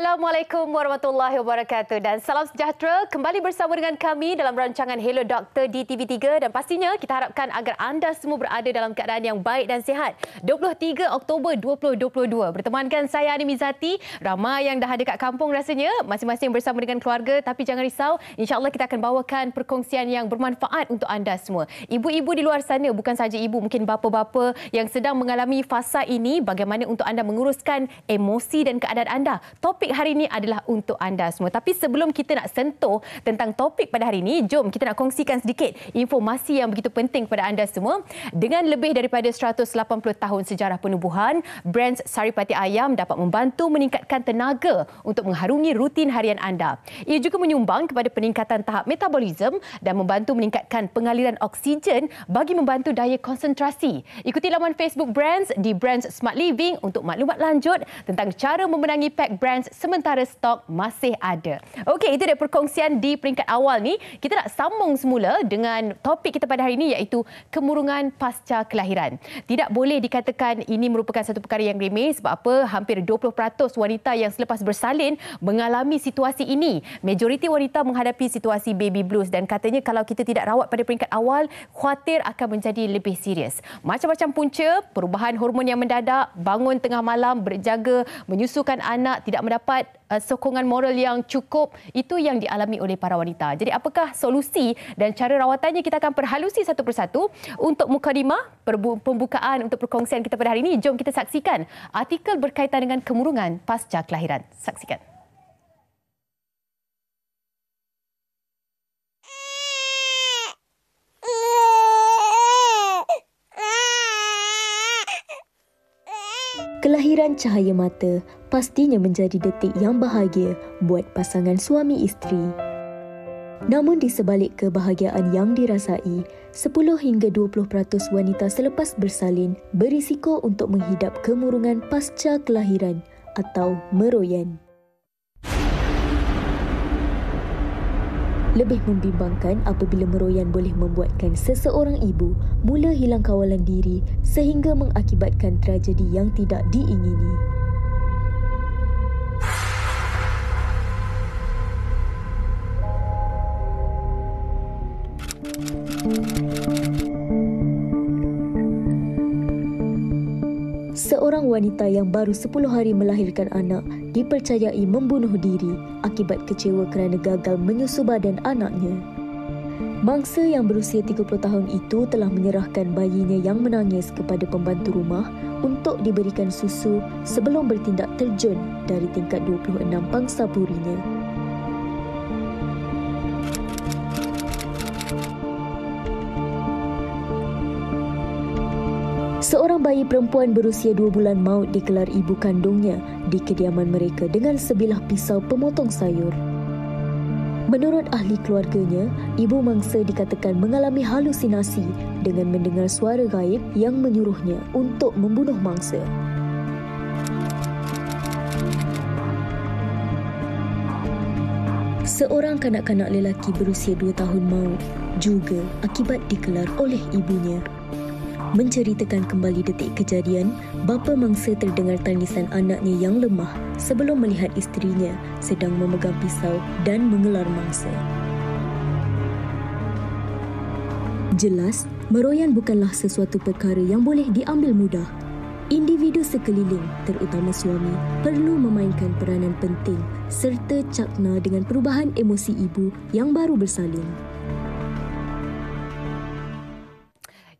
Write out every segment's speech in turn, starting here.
Assalamualaikum warahmatullahi wabarakatuh dan salam sejahtera. Kembali bersama dengan kami dalam rancangan Hello Doktor di TV3 dan pastinya kita harapkan agar anda semua berada dalam keadaan yang baik dan sihat. 23 Oktober 2022 bertemankan saya Ani Mizati. Ramai yang dah ada kat kampung rasanya, masing-masing bersama dengan keluarga, tapi jangan risau, insya-Allah kita akan bawakan perkongsian yang bermanfaat untuk anda semua. Ibu-ibu di luar sana, bukan saja ibu, mungkin bapa-bapa yang sedang mengalami fasa ini, bagaimana untuk anda menguruskan emosi dan keadaan anda. Topik hari ini adalah untuk anda semua. Tapi sebelum kita nak sentuh tentang topik pada hari ini, jom kita nak kongsikan sedikit informasi yang begitu penting kepada anda semua. Dengan lebih daripada 180 tahun sejarah penubuhan, Brands Saripati Ayam dapat membantu meningkatkan tenaga untuk mengharungi rutin harian anda. Ia juga menyumbang kepada peningkatan tahap metabolisme dan membantu meningkatkan pengaliran oksigen bagi membantu daya konsentrasi. Ikuti laman Facebook Brands di Brands Smart Living untuk maklumat lanjut tentang cara memenangi pack Brands sementara stok masih ada. Okey, itu dia perkongsian di peringkat awal ni. Kita nak sambung semula dengan topik kita pada hari ini iaitu kemurungan pasca kelahiran. Tidak boleh dikatakan ini merupakan satu perkara yang remeh sebab apa? Hampir 20% wanita yang selepas bersalin mengalami situasi ini. Majoriti wanita menghadapi situasi baby blues dan katanya kalau kita tidak rawat pada peringkat awal, khawatir akan menjadi lebih serius. Macam-macam punca, perubahan hormon yang mendadak, bangun tengah malam, berjaga, menyusukan anak, tidak mendapat sokongan moral yang cukup, itu yang dialami oleh para wanita. Jadi apakah solusi dan cara rawatannya, kita akan perhalusi satu persatu. Untuk mukadimah, pembukaan untuk perkongsian kita pada hari ini, jom kita saksikan artikel berkaitan dengan kemurungan pasca kelahiran. Saksikan. Kelahiran cahaya mata pastinya menjadi detik yang bahagia buat pasangan suami isteri. Namun di sebalik kebahagiaan yang dirasai, 10 hingga 20% wanita selepas bersalin berisiko untuk menghidap kemurungan pasca kelahiran atau meroyan. Lebih membimbangkan apabila meroyan boleh membuatkan seseorang ibu mula hilang kawalan diri sehingga mengakibatkan tragedi yang tidak diingini. Seorang wanita yang baru 10 hari melahirkan anak dipercayai membunuh diri akibat kecewa kerana gagal menyusu badan anaknya. Mangsa yang berusia 30 tahun itu telah menyerahkan bayinya yang menangis kepada pembantu rumah untuk diberikan susu sebelum bertindak terjun dari tingkat 26 pangsa purinya. Seorang bayi perempuan berusia 2 bulan maut dikelar ibu kandungnya di kediaman mereka dengan sebilah pisau pemotong sayur. Menurut ahli keluarganya, ibu mangsa dikatakan mengalami halusinasi dengan mendengar suara gaib yang menyuruhnya untuk membunuh mangsa. Seorang kanak-kanak lelaki berusia 2 tahun maut juga akibat dikelar oleh ibunya. Menceritakan kembali detik kejadian, bapa mangsa terdengar tangisan anaknya yang lemah sebelum melihat isterinya sedang memegang pisau dan mengelar mangsa. Jelas, meroyan bukanlah sesuatu perkara yang boleh diambil mudah. Individu sekeliling, terutama suami, perlu memainkan peranan penting serta cakna dengan perubahan emosi ibu yang baru bersalin.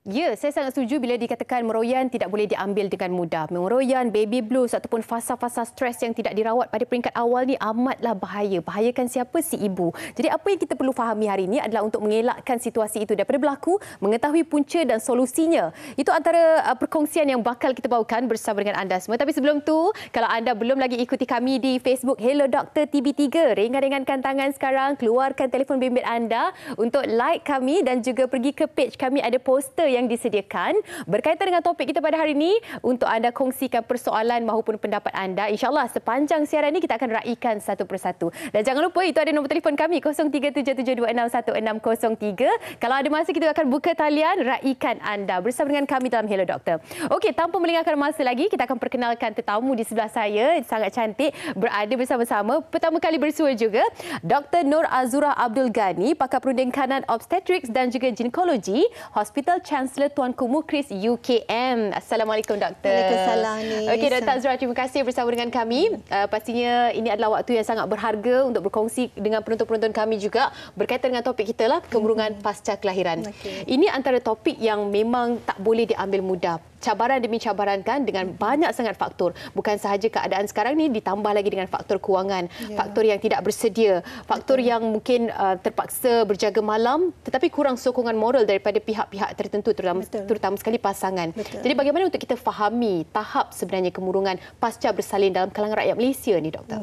Ya, saya sangat setuju bila dikatakan meroyan tidak boleh diambil dengan mudah. Meroyan, baby blues ataupun fasa-fasa stres yang tidak dirawat pada peringkat awal ni amatlah bahaya. Bahayakan siapa? Si ibu. Jadi apa yang kita perlu fahami hari ini adalah untuk mengelakkan situasi itu daripada berlaku, mengetahui punca dan solusinya. Itu antara perkongsian yang bakal kita bawakan bersama dengan anda semua. Tapi sebelum tu, kalau anda belum lagi ikuti kami di Facebook Hello Doktor TV3, ringan-ringankan tangan sekarang, keluarkan telefon bimbit anda untuk like kami dan juga pergi ke page kami, ada poster yang disediakan berkaitan dengan topik kita pada hari ini untuk anda kongsikan persoalan maupun pendapat anda. InsyaAllah sepanjang siaran ini kita akan raikan satu persatu. Dan jangan lupa itu ada nombor telefon kami 0377261603. Kalau ada masa kita akan buka talian raikan anda bersama dengan kami dalam Hello Doktor. Okey, tanpa melengahkan masa lagi, kita akan perkenalkan tetamu di sebelah saya. Sangat cantik berada bersama-sama. Pertama kali bersua juga Dr. Nur Azura Abdul Ghani, pakar perundingan obstetrics dan juga ginekologi, Hospital Chancellor Tuanku Mukhris UKM. Assalamualaikum Doktor. Waalaikumsalam. Okey Dr. Azura, terima kasih bersama dengan kami. Pastinya ini adalah waktu yang sangat berharga untuk berkongsi dengan penonton-penonton kami juga berkaitan dengan topik kita lah, kemurungan pasca kelahiran. Ini antara topik yang memang tak boleh diambil mudah. Cabaran demi cabaran kan, dengan banyak sangat faktor. Bukan sahaja keadaan sekarang ni, ditambah lagi dengan faktor kewangan, faktor yang tidak bersedia, faktor yang mungkin terpaksa berjaga malam tetapi kurang sokongan moral daripada pihak-pihak tertentu, terutama sekali pasangan. Jadi bagaimana untuk kita fahami tahap sebenarnya kemurungan pasca bersalin dalam kalangan rakyat Malaysia ni, Doktor?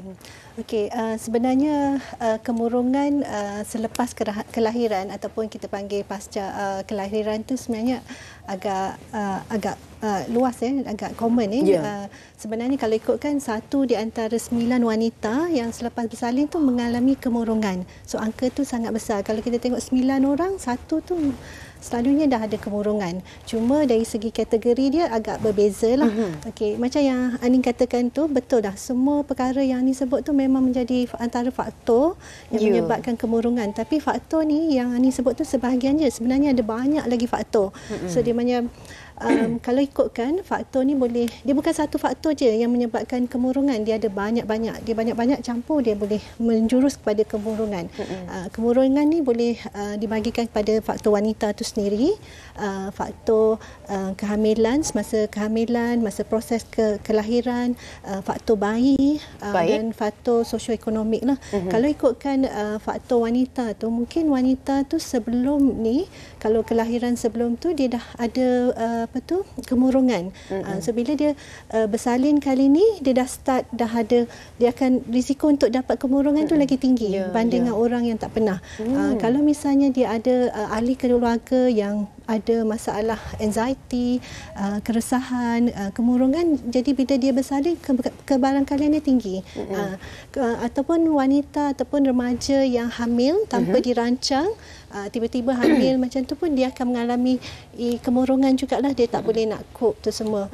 Okey, sebenarnya kemurungan selepas kelahiran ataupun kita panggil pasca kelahiran tu sebenarnya agak luas, agak common. Sebenarnya kalau ikutkan 1 di antara 9 wanita yang selepas bersalin tu mengalami kemurungan. So angka tu sangat besar. Kalau kita tengok 9 orang, 1 tu selalunya dah ada kemurungan. Cuma dari segi kategori dia agak berbeza lah. Okey, macam yang Anin katakan tu betul dah. Semua perkara yang Anin sebut tu memang menjadi antara faktor yang menyebabkan kemurungan. Tapi faktor ni yang Anin sebut tu sebahagian je. Sebenarnya ada banyak lagi faktor. So dia macam kalau ikutkan faktor ni dia bukan satu faktor je yang menyebabkan kemurungan. Dia ada banyak-banyak. Dia banyak-banyak campur, dia boleh menjurus kepada kemurungan. Kemurungan ni boleh dibahagikan kepada faktor wanita tu sendiri, faktor kehamilan, semasa kehamilan, masa proses kelahiran, faktor bayi dan faktor sosioekonomik lah. Kalau ikutkan faktor wanita tu, mungkin wanita tu sebelum ni, kalau kelahiran sebelum tu dia dah ada kemurungan. So bila dia bersalin kali ni, dia dah dia akan risiko untuk dapat kemurungan tu lagi tinggi berbanding dengan orang yang tak pernah. Kalau misalnya dia ada ahli keluarga yang ada masalah anxiety, keresahan, kemurungan, jadi bila dia bersalin kebarangkalian dia tinggi. Ataupun wanita ataupun remaja yang hamil tanpa dirancang, tiba-tiba hamil macam tu pun dia akan mengalami kemurungan jugalah. Dia tak boleh nak cope tu semua.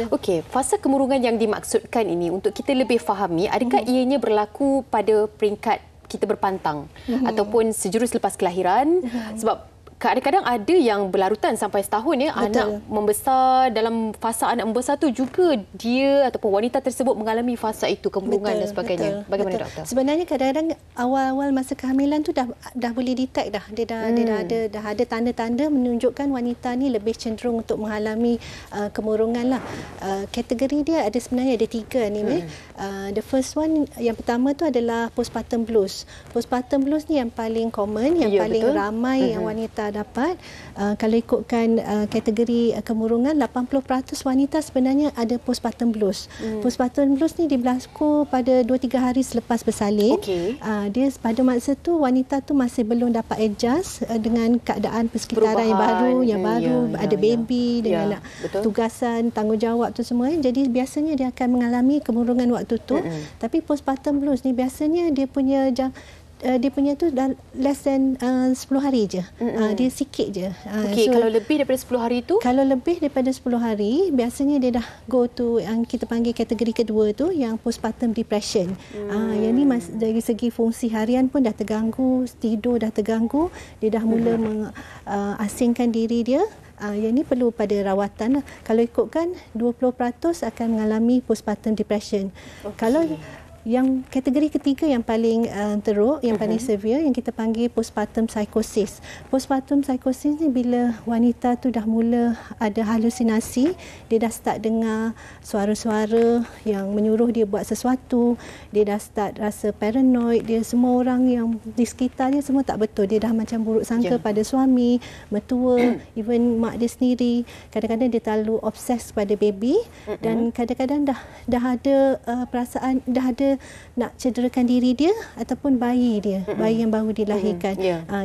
Okey, fasa kemurungan yang dimaksudkan ini untuk kita lebih fahami, adakah ianya berlaku pada peringkat kita berpantang ataupun sejurus lepas kelahiran? Sebab kadang-kadang ada yang berlarutan sampai setahun anak membesar, dalam fasa anak membesar tu juga dia ataupun wanita tersebut mengalami fasa itu, kemurungan dan sebagainya. Bagaimana Doktor? Sebenarnya kadang-kadang awal-awal masa kehamilan tu dah boleh detect dah. Dia dah ada tanda-tanda menunjukkan wanita ni lebih cenderung untuk mengalami kemurungan lah. Kategori dia sebenarnya ada 3 ni. The first one, yang pertama tu adalah postpartum blues. Postpartum blues ni yang paling common, yang paling ramai yang wanita dapat. Kalau ikutkan kategori kemurungan, 80% wanita sebenarnya ada postpartum blues. Postpartum blues ni berlaku pada 2-3 hari selepas bersalin. Dia pada masa tu wanita tu masih belum dapat adjust dengan keadaan persekitaran yang baru, ada baby dengan tugasan, tanggungjawab tu semua. Jadi biasanya dia akan mengalami kemurungan waktu tu. Tapi postpartum blues ni biasanya dia punya tu dah less than 10 hari je. Dia sikit je. So, kalau lebih daripada 10 hari tu? Kalau lebih daripada 10 hari, biasanya dia dah go to yang kita panggil kategori kedua tu, yang postpartum depression. Yang ni dari segi fungsi harian pun dah terganggu, tidur dah terganggu, dia dah mula mengasingkan diri dia. Yang ni perlu pada rawatan. Kalau ikutkan 20% akan mengalami postpartum depression. Kalau yang kategori ketiga yang paling teruk, yang paling severe, yang kita panggil postpartum psychosis. Postpartum psychosis ni bila wanita tu dah mula ada halusinasi, dia dah start dengar suara-suara yang menyuruh dia buat sesuatu, dia dah start rasa paranoid, dia semua orang yang di sekitar dia semua tak betul, dia dah macam buruk sangka pada suami, mertua, even mak dia sendiri. Kadang-kadang dia terlalu obses pada baby dan kadang-kadang dah ada perasaan, dah ada nak cederakan diri dia ataupun bayi dia, bayi yang baru dilahirkan.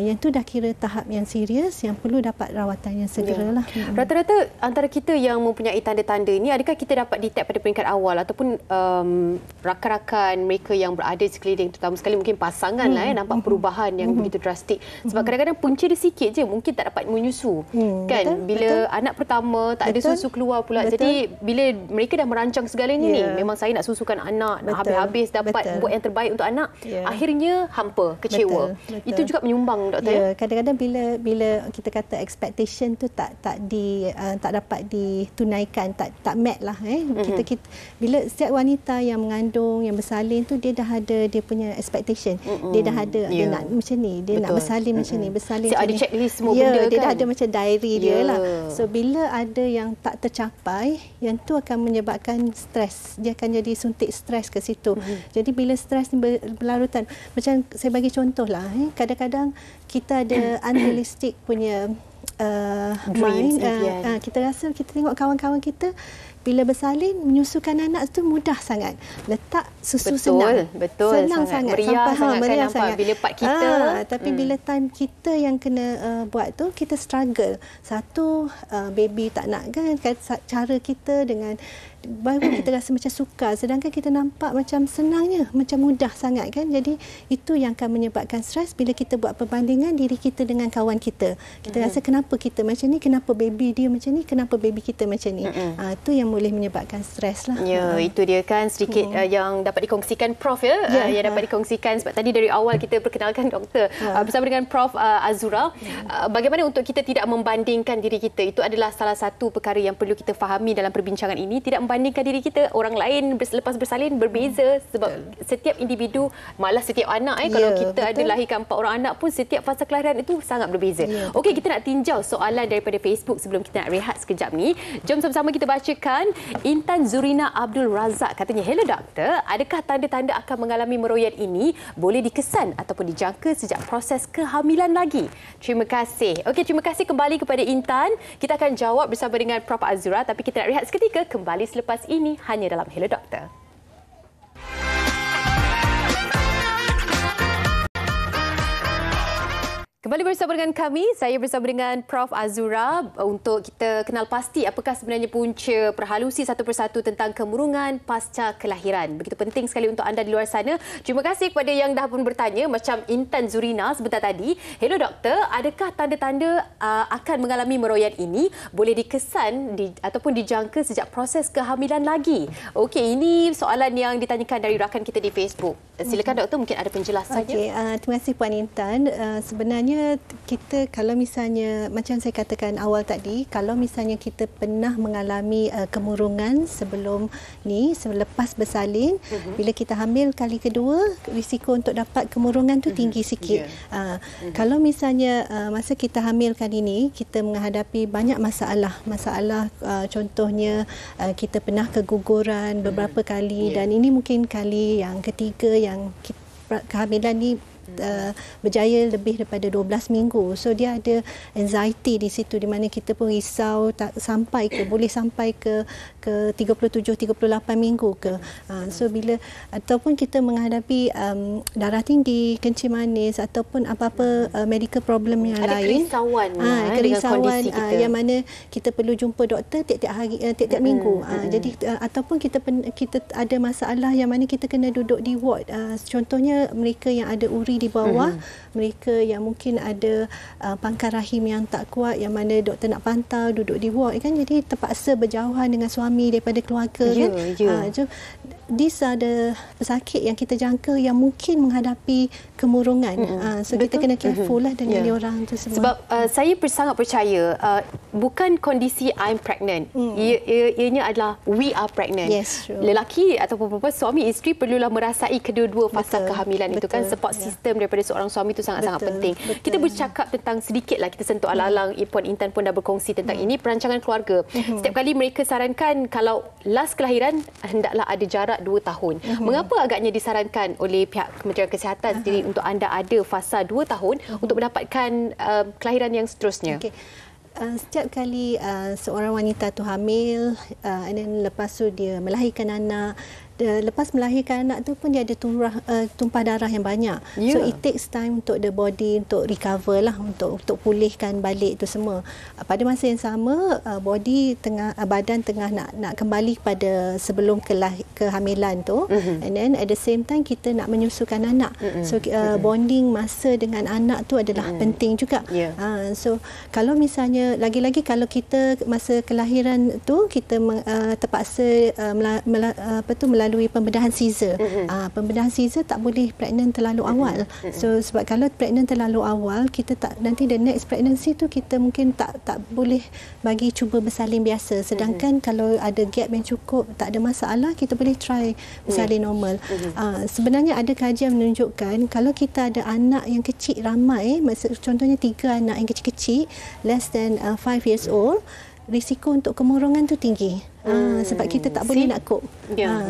Yang tu dah kira tahap yang serius yang perlu dapat rawatan yang segeralah. Rata-rata antara kita yang mempunyai tanda-tanda ini, adakah kita dapat detect pada peringkat awal ataupun rakan-rakan mereka yang berada di sekeliling, terutama sekali mungkin pasangan nampak perubahan yang begitu drastik. Sebab kadang-kadang punca dia sikit je mungkin tak dapat menyusu. Kan bila anak pertama tak ada susu keluar pula. Jadi bila mereka dah merancang segalanya ni, memang saya nak susukan anak, nak habis-habis dapat buat yang terbaik untuk anak, akhirnya hampa, kecewa. Itu juga menyumbang, doktor. Kadang-kadang bila kita kata expectation tu tak dapat ditunaikan, tak met lah. Kita bila setiap wanita yang mengandung, yang bersalin tu, dia dah ada dia punya expectation. Dia dah ada dia nak macam ni, dia nak bersalin macam ni, bersalin macam ni. Ada checklist semua benda kan. Dia dah ada macam diary dia lah. So bila ada yang tak tercapai, yang tu akan menyebabkan stres. Dia akan jadi suntik stres ke situ. Jadi bila stres ni berlarutan, macam saya bagi contoh lah, kadang-kadang kita ada unrealistic punya dreams, kita rasa, kita tengok kawan-kawan kita bila bersalin, menyusukan anak tu mudah sangat. Letak susu senang. Betul. Senang sangat. Meriah sangat meriah kan sangat. Bila part kita. Tapi bila time kita yang kena buat tu, kita struggle. Satu, baby tak nak kan. Cara kita dengan baru kita rasa macam sukar, sedangkan kita nampak macam senangnya, macam mudah sangat kan. Jadi itu yang akan menyebabkan stres bila kita buat perbandingan diri kita dengan kawan kita. Kita rasa kenapa kita macam ni, kenapa baby dia macam ni, kenapa baby kita macam ni. Itu yang boleh menyebabkan stres lah. Itu dia kan sedikit yang dapat dikongsikan Prof yang dapat dikongsikan, sebab tadi dari awal kita perkenalkan doktor bersama dengan Prof Azura. Bagaimana untuk kita tidak membandingkan diri kita, itu adalah salah satu perkara yang perlu kita fahami dalam perbincangan ini. Tidak membandingkan diri kita, orang lain lepas bersalin berbeza, sebab setiap individu, malah setiap anak kalau kita ada lahirkan 4 orang anak pun, setiap fasa kelahiran itu sangat berbeza. Okey, kita nak tinjau soalan daripada Facebook sebelum kita nak rehat sekejap ni. Jom sama-sama kita bacakan. Intan Zurina Abdul Razak katanya, "Hello doktor, adakah tanda-tanda akan mengalami meroyan ini boleh dikesan ataupun dijangka sejak proses kehamilan lagi?" Terima kasih. Okey, terima kasih kembali kepada Intan. Kita akan jawab bersama dengan Prof Azura, tapi kita nak rehat seketika, kembali selepas ini hanya dalam Hello Doktor. Kembali bersama dengan kami, saya bersama dengan Prof Azura untuk kita kenal pasti apakah sebenarnya punca perhalusi satu persatu tentang kemurungan pasca kelahiran. Begitu penting sekali untuk anda di luar sana. Terima kasih kepada yang dah pun bertanya, macam Intan Zurina sebentar tadi. "Hello doktor, adakah tanda-tanda akan mengalami meroyan ini boleh dikesan ataupun dijangka sejak proses kehamilan lagi?" Okey, ini soalan yang ditanyakan dari rakan kita di Facebook. Silakan doktor, mungkin ada penjelasannya. Okey, terima kasih Puan Intan. Sebenarnya kita, kalau misalnya macam saya katakan awal tadi, kalau misalnya kita pernah mengalami kemurungan sebelum ni, selepas bersalin, bila kita hamil kali kedua, risiko untuk dapat kemurungan tu tinggi sikit. Kalau misalnya masa kita hamil kali ni, kita menghadapi banyak masalah, contohnya kita pernah keguguran beberapa kali, dan ini mungkin kali yang ketiga yang kehamilan ni berjaya lebih daripada 12 minggu. So dia ada anxiety di situ, di mana kita pun risau boleh sampai ke 37-38 minggu ke. So bila ataupun kita menghadapi darah tinggi, kencing manis ataupun apa-apa medical problem yang ada lain. Ada kerisauan yang mana kita perlu jumpa doktor tiap-tiap hari, tiap-tiap minggu. Jadi ataupun kita ada masalah yang mana kita kena duduk di ward. Contohnya mereka yang ada uri di bawah, mereka yang mungkin ada pangkal rahim yang tak kuat, yang mana doktor nak pantau, duduk di ward kan, jadi terpaksa berjauhan dengan suami daripada keluarga kan. So, these are the pesakit yang kita jangka yang mungkin menghadapi kemurungan. So kita kena careful lah dengan diorang tu semua. Sebab saya sangat percaya bukan kondisi I'm pregnant. Ianya adalah we are pregnant. Yes, true. Lelaki ataupun perempuan, suami isteri perlulah merasai kedua-dua fasa kehamilan itu kan. Support system daripada seorang suami itu sangat-sangat penting. Kita bercakap tentang sedikitlah, kita sentuh alang-alang. Puan Intan pun dah berkongsi tentang ini, perancangan keluarga. Setiap kali mereka sarankan kalau last kelahiran hendaklah ada jarak 2 tahun. Mengapa agaknya disarankan oleh pihak Kementerian Kesihatan sendiri untuk anda ada fasa 2 tahun untuk mendapatkan kelahiran yang seterusnya? Okay. Setiap kali seorang wanita tu hamil, and then lepas tu dia melahirkan anak, lepas melahirkan anak tu pun dia ada tumpah darah yang banyak. So it takes time untuk the body untuk recover lah, untuk pulihkan balik tu semua. Pada masa yang sama badan tengah nak kembali pada sebelum kehamilan tu, and then at the same time kita nak menyusukan anak. So bonding masa dengan anak tu adalah penting juga. So kalau misalnya lagi-lagi kalau kita masa kelahiran tu kita terpaksa melalui pembedahan Caesar. Pembedahan Caesar tak boleh pregnant terlalu awal. So sebab kalau pregnant terlalu awal, kita nanti the next pregnancy tu kita mungkin tak boleh bagi cuba bersalin biasa. Sedangkan kalau ada gap yang cukup, tak ada masalah, kita boleh try bersalin normal. Sebenarnya ada kajian menunjukkan kalau kita ada anak yang kecil ramai, contohnya 3 anak yang kecil-kecil less than 5 years old, risiko untuk kemurungan tu tinggi. Sebab kita tak boleh nak cope.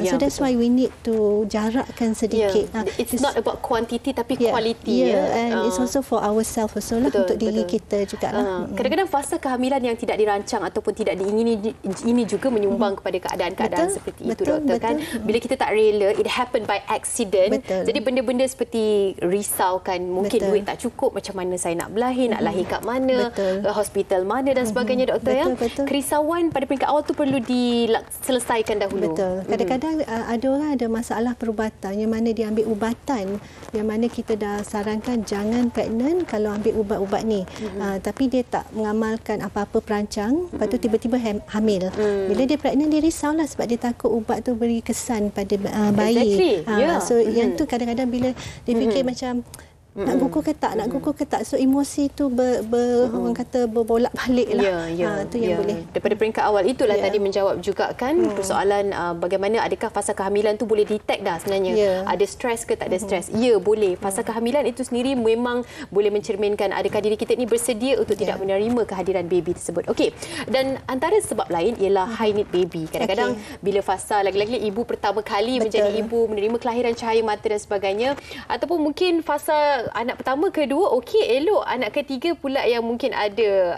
So that's why we need to jarakkan sedikit. It's not about quantity tapi quality. And it's also for ourselves also lah, untuk diri kita juga lah. Kadang-kadang fasa kehamilan yang tidak dirancang ataupun tidak diingini ini juga menyumbang kepada keadaan-keadaan seperti itu, doktor, kan. Bila kita tak rela, it happen by accident. Jadi benda-benda seperti risaukan, mungkin duit tak cukup, macam mana saya nak berlahir, nak lahir kat mana, hospital mana dan sebagainya, doktor. Kerisauan pada peringkat awal tu perlu diselesaikan dahulu. Betul. Kadang-kadang ada orang ada masalah perubatan yang mana dia ambil ubatan yang mana kita dah sarankan jangan pregnant kalau ambil ubat-ubat ni. Tapi dia tak mengamalkan apa-apa perancang, lepas tu tiba-tiba hamil. Bila dia pregnant, dia risaulah sebab dia takut ubat tu beri kesan pada bayi. So yang tu kadang-kadang bila dia fikir macam nak gugur ke tak, so emosi tu orang kata berbolak-balik lah. Tu yang boleh. Daripada peringkat awal itulah tadi menjawab juga kan persoalan bagaimana adakah fasa kehamilan tu boleh detect dah sebenarnya ada stres ke tak ada stres. Boleh. Fasa kehamilan itu sendiri memang boleh mencerminkan adakah diri kita ni bersedia untuk tidak menerima kehadiran baby tersebut. Okey. Dan antara sebab lain ialah high need baby. Kadang-kadang bila fasa lagi-lagi ibu pertama kali menjadi ibu, menerima kelahiran cahaya mata dan sebagainya, ataupun mungkin fasa anak pertama, kedua, elok. Anak ketiga pula yang mungkin ada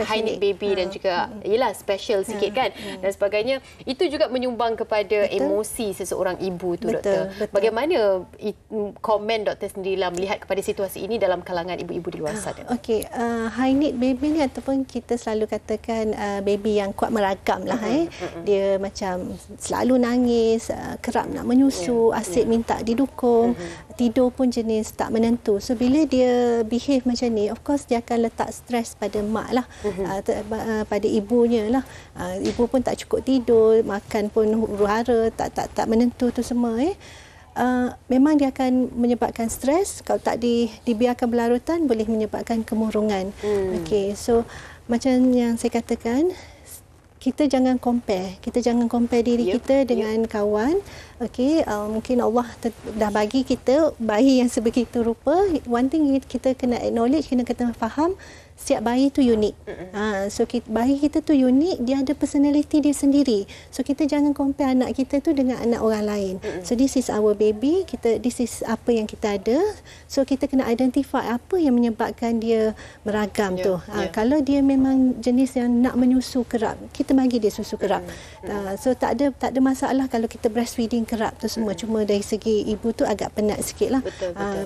high need baby dan juga special sikit kan dan sebagainya. Itu juga menyumbang kepada emosi seseorang ibu tu, doktor. Bagaimana komen doktor sendirilah melihat kepada situasi ini dalam kalangan ibu-ibu di luar sana? High need baby ni ataupun kita selalu katakan baby yang kuat meragam lah. Dia macam selalu nangis, kerap nak menyusu, asyik minta didukung, tidur pun jenis tak menentu. So bila dia behave macam ni, of course dia akan letak stres pada mak lah, pada ibunya lah. Ibu pun tak cukup tidur, makan pun huru-hara, tak menentu tu semua. Memang dia akan menyebabkan stres. Kalau tak dibiarkan berlarutan, boleh menyebabkan kemurungan. So macam yang saya katakan, kita jangan compare. Kita jangan compare diri kita dengan kawan. Mungkin Allah dah bagi kita bayi yang sebegitu rupa. One thing kita kena acknowledge, kena faham, setiap bayi tu unik. So bayi kita tu unik, dia ada personality dia sendiri. So kita jangan compare anak kita tu dengan anak orang lain. So this is our baby, this is apa yang kita ada. So kita kena identify apa yang menyebabkan dia meragam tu. Kalau dia memang jenis yang nak menyusu kerap, kita bagi dia susu kerap. So tak ada masalah kalau kita breastfeeding kerap tu semua. Cuma dari segi ibu tu agak penat sikit lah.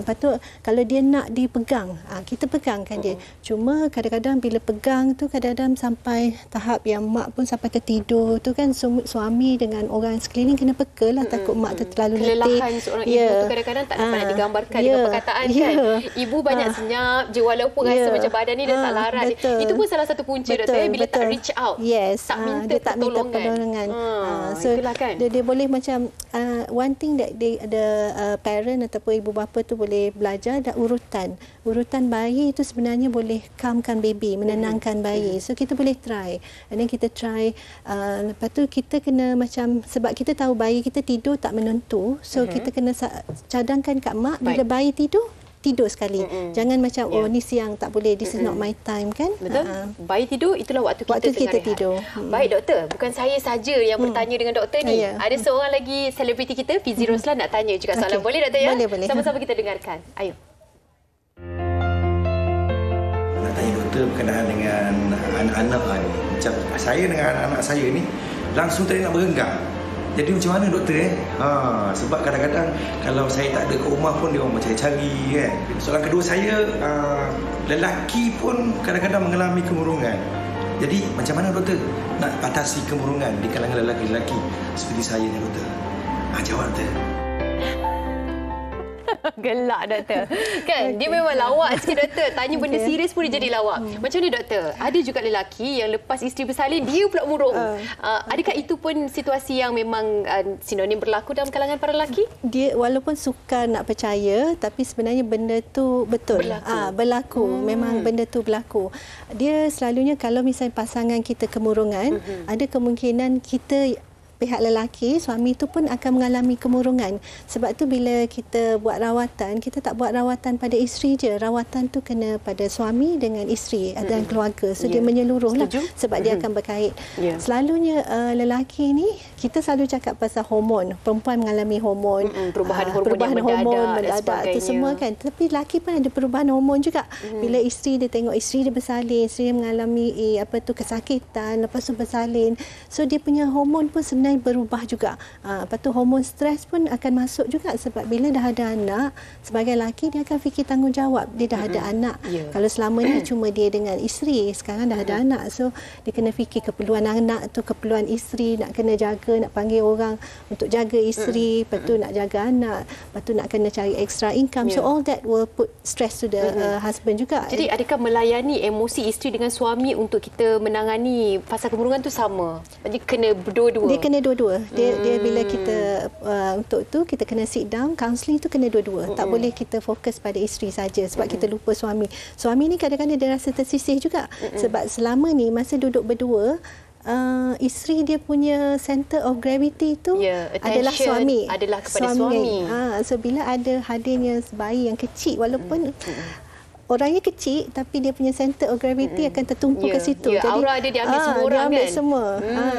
Lepas tu kalau dia nak dipegang, kita pegangkan dia. Cuma kadang-kadang bila pegang tu kadang-kadang sampai tahap yang mak pun sampai tertidur tu kan, suami dengan orang sekeliling kena peka lah, takut mak tu terlalu letih. Kelelahan seorang ibu tu kadang-kadang tak dapat nak digambarkan dengan perkataan kan. Ibu banyak senyap je walaupun rasa macam badan ni dah tak larat. Itu pun salah satu punca, doktor, bila tak reach out, tak minta pertolongan. So itulah kan. Dia boleh macam one thing that the parent ataupun ibu bapa tu boleh belajar, dah urutan bayi itu sebenarnya boleh calmkan baby, menenangkan bayi. So kita boleh try. And then kita try, lepas tu kita kena macam, sebab kita tahu bayi kita tidur tak menentu, so kita kena cadangkan kat mak, bila bayi tidur sekali. Jangan macam ni siang tak boleh, this is not my time kan. Betul. Bayi tidur, itulah waktu kita tidur. Baik doktor, bukan saya saja yang bertanya dengan doktor ni. Ada seorang lagi selebriti kita, Fizi Roslan, nak tanya juga soalan. Boleh doktor ya? Boleh. Sama-sama kita dengarkan. Ayo. Nak tanya doktor berkenaan dengan anak-anak ni. Macam saya dengan anak saya ni langsung tadi nak berenggang. Jadi macam mana doktor sebab kadang-kadang kalau saya tak ada kat rumah pun dia orang cari-cari kan. Soalan kedua saya, lelaki pun kadang-kadang mengalami kemurungan. Jadi macam mana doktor nak atasi kemurungan di kalangan lelaki-lelaki seperti saya ni doktor? Jawab doktor. Gelak doktor. Kan dia memang lawak sikit doktor. Tanya benda serius pun dia jadi lawak. Macam ni doktor, ada juga lelaki yang lepas isteri bersalin dia pula murung. Adakah itu pun situasi yang memang sinonim berlaku dalam kalangan para lelaki? Dia walaupun suka nak percaya tapi sebenarnya benda tu betul. Berlaku. Memang benda tu berlaku. Dia selalunya kalau misalnya pasangan kita kemurungan, ada kemungkinan kita pihak lelaki, suami itu pun akan mengalami kemurungan. Sebab tu bila kita buat rawatan, kita tak buat rawatan pada isteri je. Rawatan tu kena pada suami dengan isteri dan keluarga. So dia menyeluruh lah sebab dia akan berkait. Selalunya lelaki ni, kita selalu cakap pasal hormon. Perempuan mengalami hormon. Perubahan hormon mendadak tu semua kan. Tapi lelaki pun ada perubahan hormon juga. Bila isteri dia tengok isteri dia bersalin, isteri dia mengalami kesakitan, lepas tu bersalin. So dia punya hormon pun sebenarnya berubah juga. Lepas tu hormon stres pun akan masuk juga sebab bila dah ada anak, sebagai lelaki dia akan fikir tanggungjawab. Dia dah ada anak. Kalau selama ni cuma dia dengan isteri, sekarang dah ada anak. So dia kena fikir keperluan anak tu, keperluan isteri, nak kena jaga, nak panggil orang untuk jaga isteri, lepas tu nak jaga anak, lepas tu nak kena cari extra income. So all that will put stress to the husband juga. Jadi adakah melayani emosi isteri dengan suami untuk kita menangani fasa kemurungan tu sama? Jadi kena berdua-dua. Dia kena dua-dua. Dia bila kita untuk tu kita kena sit down, counselling tu kena dua-dua. Tak boleh kita fokus pada isteri saja sebab kita lupa suami. Suami ni kadang-kadang dia rasa tersisih juga sebab selama ni masa duduk berdua, isteri dia punya center of gravity tu adalah suami. Adalah kepada suami. So bila ada hadirnya bayi yang kecil, walaupun orangnya kecil tapi dia punya center of gravity akan tertumpu ke situ. Jadi aura dia diambil semua orang dia ambil kan. Semua.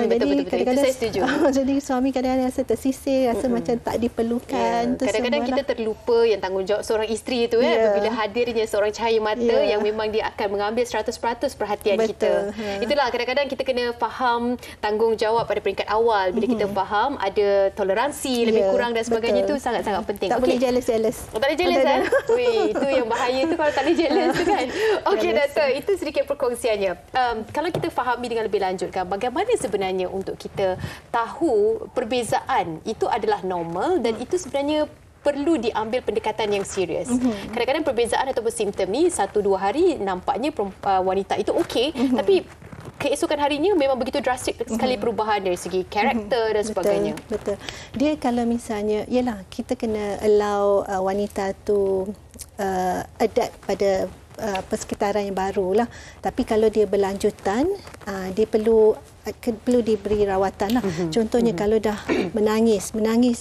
Jadi kadang-kadang saya setuju. Jadi suami kadang-kadang rasa tersisih, rasa macam tak diperlukan. Kadang-kadang kita terlupa yang tanggungjawab seorang isteri itu apabila hadirnya seorang cahaya mata yang memang dia akan mengambil 100% perhatian kita. Itulah kadang-kadang kita kena faham tanggungjawab pada peringkat awal. Bila kita faham ada toleransi lebih kurang dan sebagainya, itu sangat-sangat penting. Tak boleh jealous. Tak boleh jealous kan? Itu yang bahaya tu kalau tak boleh jealous tu kan. Okey doktor, itu sedikit perkongsiannya. Kalau kita fahami dengan lebih lanjut kan, bagaimana sebenarnya untuk kita tahu perbezaan itu adalah normal dan itu sebenarnya perlu diambil pendekatan yang serius. Kadang-kadang perbezaan ataupun simptom ni 1-2 hari nampaknya wanita itu okey, tapi keesokan harinya memang begitu drastik sekali perubahan dari segi karakter dan sebagainya. Betul. Dia kalau misalnya, yalah kita kena allow wanita tu adapt pada persekitaran yang baru lah. Tapi kalau dia berlanjutan, dia perlu diberi rawatan lah. Contohnya kalau dah menangis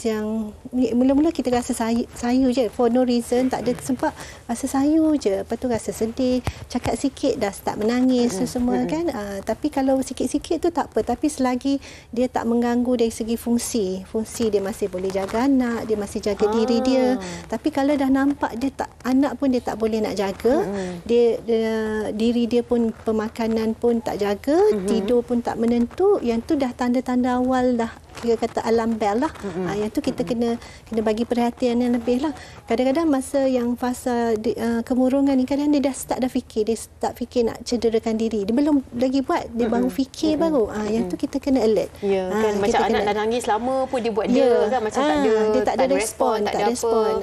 yang mula-mula kita rasa sayu je for no reason, tak ada sebab, rasa sayu je, lepas tu rasa sedih, cakap sikit dah start menangis tu semua kan. Tapi kalau sikit-sikit tu tak apa, tapi selagi dia tak mengganggu dari segi fungsi dia masih boleh jaga anak, dia masih jaga diri dia. Tapi kalau dah nampak dia tak, anak pun dia tak boleh nak jaga, diri dia pun, pemakanan pun tak jaga, tidur pun tak menentu, yang tu dah tanda-tanda awal dah, dia kata alarm bell lah. Yang tu kita kena bagi perhatian yang lebih lah. Kadang-kadang masa yang fasa kemurungan ni, kadang dia dah start fikir nak cederakan diri. Dia belum lagi buat, dia baru fikir baru. Yang tu kita kena alert. Kan, macam anak dah nangis lama pun dia buat dia kan, macam dia tak ada respon, tak ada respon.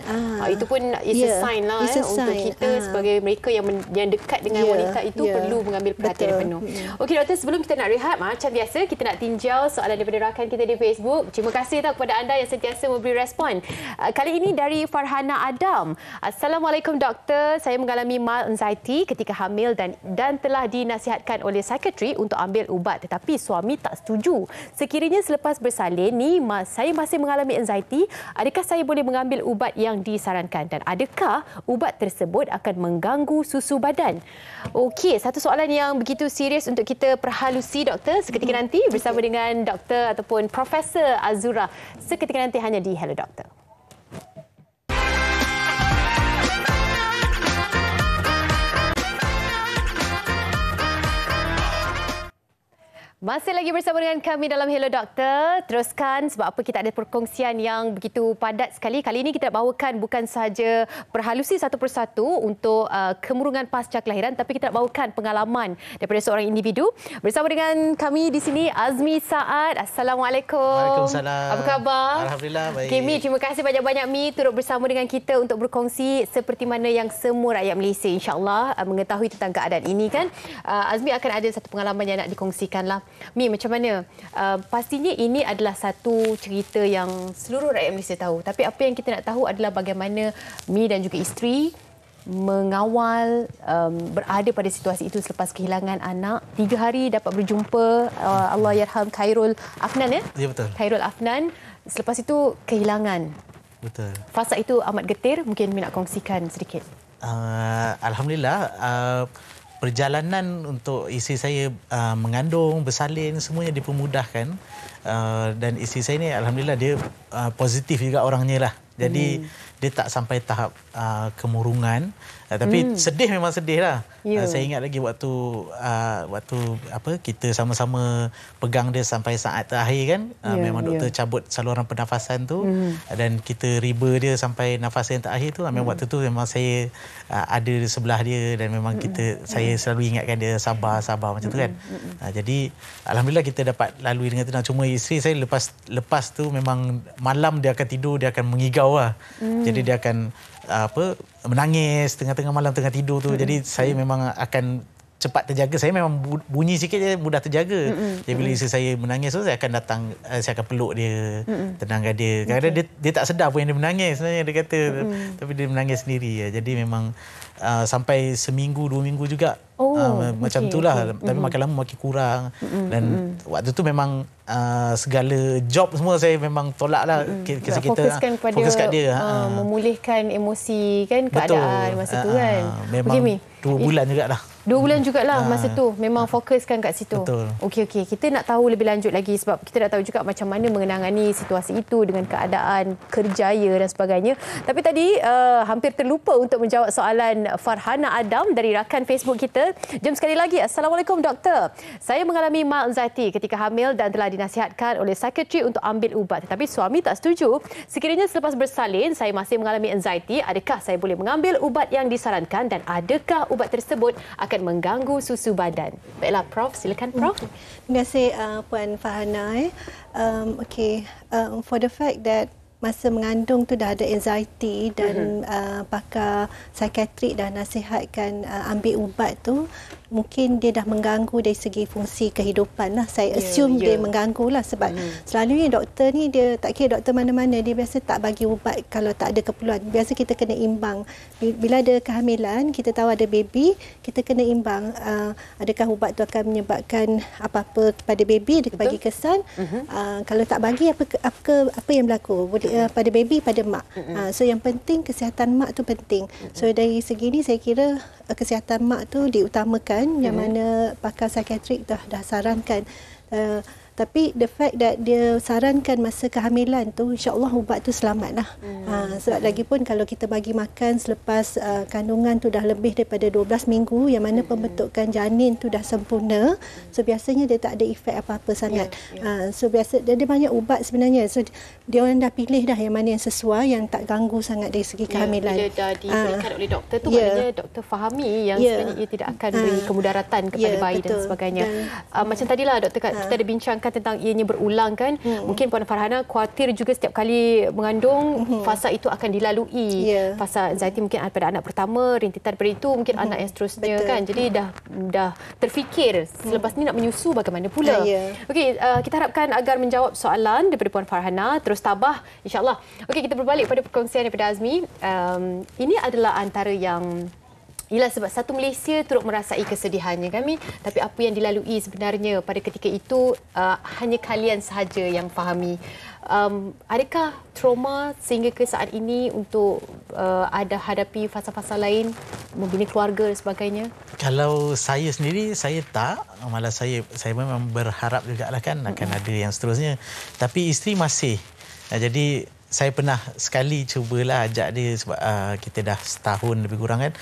Itu pun is a sign lah untuk kita sebagai mereka yang dekat dengan wanita itu perlu mengambil perhatian penuh. Okey doktor, sebelum kita nak rehat, macam biasa kita nak tinjau soalan daripada rakan kita di Facebook. Terima kasih kepada anda yang sentiasa memberi respon. Kali ini dari Farhana Adam. Assalamualaikum doktor, saya mengalami mild anxiety ketika hamil dan telah dinasihatkan oleh psikiatri untuk ambil ubat, tetapi suami tak setuju. Sekiranya selepas bersalin ni saya masih mengalami anxiety, adakah saya boleh mengambil ubat yang disarankan dan adakah ubat tersebut akan mengganggu susu badan? Okey, satu soalan yang begitu serius untuk kita perhalusi doktor seketika nanti bersama dengan doktor ataupun Profesor Azura seketika nanti hanya di Hello Doktor. Masih lagi bersama dengan kami dalam Hello Doktor. Teruskan sebab apa kita ada perkongsian yang begitu padat sekali. Kali ini kita bawakan bukan sahaja perhalusi satu persatu untuk kemurungan pasca kelahiran, tapi kita nak bawakan pengalaman daripada seorang individu. Bersama dengan kami di sini Azmi Saad. Assalamualaikum. Waalaikumsalam. Apa khabar? Alhamdulillah baik. Okay, Mi, terima kasih banyak-banyak Mi turut bersama dengan kita untuk berkongsi seperti mana yang semua rakyat Malaysia insya-Allah mengetahui tentang keadaan ini kan. Azmi akan ada satu pengalaman yang nak dikongsikan lah. Mi, macam mana? Pastinya ini adalah satu cerita yang seluruh rakyat Malaysia tahu. Tapi apa yang kita nak tahu adalah bagaimana Mi dan juga isteri mengawal berada pada situasi itu selepas kehilangan anak. 3 hari dapat berjumpa Allahyarham Khairul Afnan ya? Ya, betul. Khairul Afnan. Selepas itu kehilangan. Betul. Fasa itu amat getir. Mungkin Mi nak kongsikan sedikit. Alhamdulillah. Perjalanan untuk isteri saya mengandung, bersalin, semuanya dipermudahkan. Dan isteri saya ni alhamdulillah dia positif juga orangnya lah. Jadi dia tak sampai tahap kemurungan. Tapi sedih memang sedih lah. Saya ingat lagi waktu kita sama-sama pegang dia sampai saat terakhir kan. Memang doktor cabut saluran pernafasan tu. Dan kita riba dia sampai nafas yang terakhir tu. Memang waktu tu memang saya ada di sebelah dia. Dan memang saya selalu ingatkan dia sabar macam tu kan. Jadi alhamdulillah kita dapat lalui dengan tenang. Cuma isteri saya lepas tu memang malam dia akan tidur, dia akan mengigau lah. Jadi dia akan menangis tengah-tengah malam tengah tidur tu. Jadi saya memang akan cepat terjaga. Saya memang bunyi sikit je mudah terjaga. Jadi bila isteri saya menangis tu saya akan datang, saya akan peluk dia, tenangkan dia. Kadang-kadang dia tak sedar pun yang dia menangis sebenarnya dia kata. Tapi dia menangis sendiri. Jadi memang sampai seminggu 2 minggu juga macam itulah. Tapi makin lama makin kurang. Dan waktu tu memang segala job semua saya memang tolak lah. Kita fokus kat dia. Memulihkan emosi kan, keadaan masa tu kan. Memang 2 bulan jugalah. 2 bulan jugalah masa tu. Memang fokuskan kat situ. Betul. Okey. Kita nak tahu lebih lanjut lagi sebab kita nak tahu juga macam mana mengenangani situasi itu dengan keadaan kerjaya dan sebagainya. Tapi tadi hampir terlupa untuk menjawab soalan Farhana Adam dari rakan Facebook kita. Jom sekali lagi. Assalamualaikum doktor. Saya mengalami mild anxiety ketika hamil dan telah dinasihatkan oleh psikiatri untuk ambil ubat. Tetapi suami tak setuju. Sekiranya selepas bersalin saya masih mengalami anxiety, adakah saya boleh mengambil ubat yang disarankan dan adakah ubat tersebut akan mengganggu susu badan? Baiklah Prof, silakan Prof. Terima kasih Puan Farhana. For the fact that masa mengandung tu dah ada anxiety dan pakar psikiatrik dah nasihatkan ambil ubat tu, mungkin dia dah mengganggu dari segi fungsi kehidupan lah. Saya assume dia mengganggu lah sebab selalunya doktor ni dia tak kira doktor mana-mana, dia biasa tak bagi ubat kalau tak ada keperluan. Biasa kita kena imbang. Bila ada kehamilan, kita tahu ada baby, kita kena imbang. Adakah ubat tu akan menyebabkan apa-apa pada baby, dia bagi kesan. Kalau tak bagi, apa yang berlaku pada baby, pada mak. So yang penting kesihatan mak tu penting. So dari segi ni saya kira kesihatan mak tu diutamakan, yang mana pakar psikiatrik dah sarankan. Tapi the fact that dia sarankan masa kehamilan tu, insya-Allah ubat tu selamatlah. Sebab lagipun kalau kita bagi makan selepas kandungan tu dah lebih daripada 12 minggu, yang mana pembentukan janin tu dah sempurna, so biasanya dia tak ada efek apa-apa sangat. So biasa dia banyak ubat sebenarnya. So dia orang dah pilih dah yang mana yang sesuai, yang tak ganggu sangat dari segi kehamilan. Bila dah diberikan oleh doktor tu, maknanya doktor fahami yang sebenarnya ia tidak akan beri kemudaratan kepada bayi dan sebagainya. Macam tadilah doktor kita ada bincang tentang ianya berulang kan. Mungkin Puan Farhana khawatir juga setiap kali mengandung fasa itu akan dilalui. Fasa anxiety mungkin pada anak pertama, rintitan daripada itu mungkin anak yang seterusnya kan. Jadi dah terfikir selepas ni nak menyusu bagaimana pula. Okey, kita harapkan agar menjawab soalan daripada Puan Farhana, terus tabah insya-Allah. Okey, kita berbalik pada perkongsian daripada Azmi. Ini adalah antara yang ialah sebab satu Malaysia turut merasai kesedihannya kami, tapi apa yang dilalui sebenarnya pada ketika itu hanya kalian sahaja yang fahami. Adakah trauma sehingga ke saat ini untuk ada hadapi fasa-fasa lain, membina keluarga dan sebagainya? Kalau saya sendiri, saya tak. Malah saya memang berharap jugalah kan akan ada yang seterusnya. Tapi isteri masih. Jadi saya pernah sekali cubalah ajak dia sebab kita dah setahun lebih kurang kan.